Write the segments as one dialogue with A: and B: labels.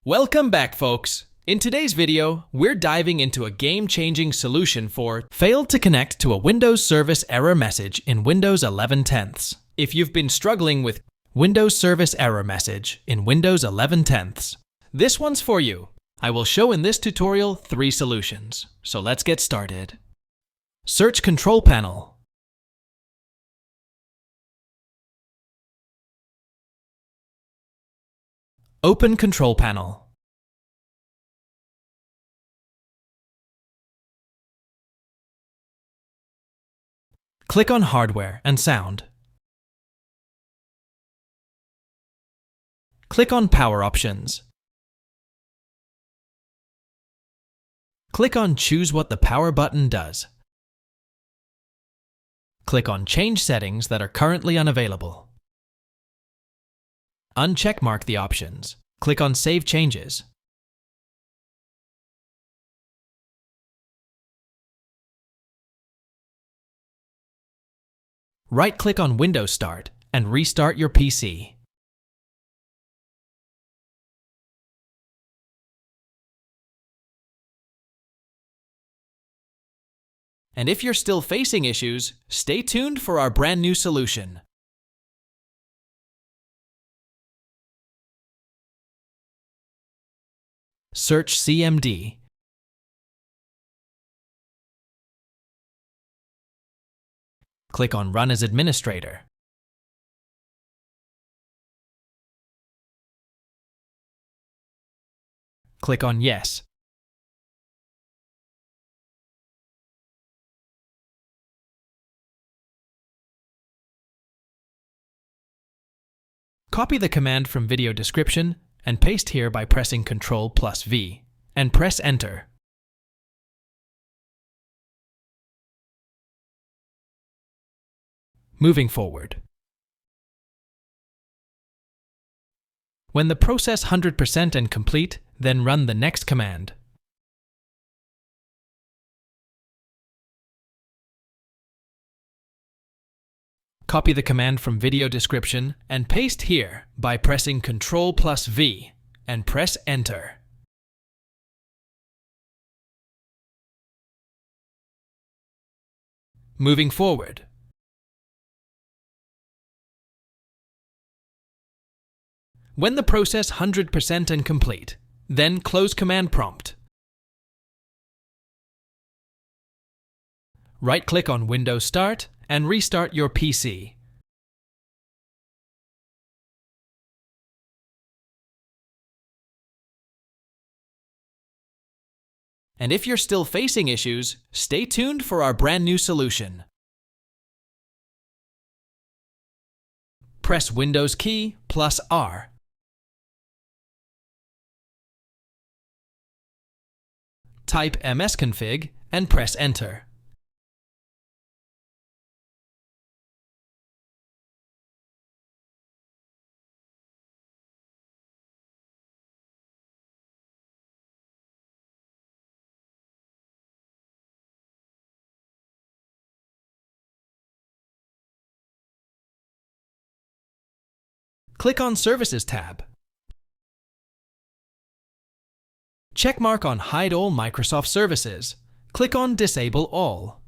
A: Welcome back, folks. In today's video, we're diving into a game-changing solution for failed to connect to a Windows service error message in Windows 11 tenths. If you've been struggling with Windows service error message in Windows 11 tenths, this one's for you. I will show in this tutorial 3 solutions. So let's get started. Search Control Panel. Open Control Panel. Click on Hardware and Sound. Click on Power Options. Click on Choose what the power button does. Click on Change settings that are currently unavailable. Uncheckmark the options. Click on Save Changes. Right-click on Windows Start and restart your PC. And if you're still facing issues, stay tuned for our brand new solution. Search CMD. Click on Run as Administrator. Click on Yes. Copy the command from video description and paste here by pressing Ctrl+V and press Enter. Moving forward. When the process 100% and complete, then run the next command. Copy the command from video description and paste here by pressing Ctrl+V and press Enter. Moving forward. When the process 100% and complete, then close command prompt. Right-click on Windows Start and restart your PC. And if you're still facing issues, stay tuned for our brand new solution. Press Windows key plus R. Type msconfig and press Enter. Click on Services tab. Checkmark on Hide all Microsoft services. Click on Disable all.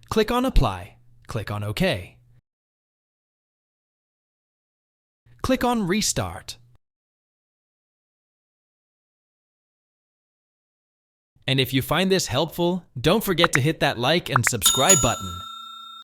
A: Click on Apply. Click on OK. Click on Restart. And if you find this helpful, don't forget to hit that like and subscribe button.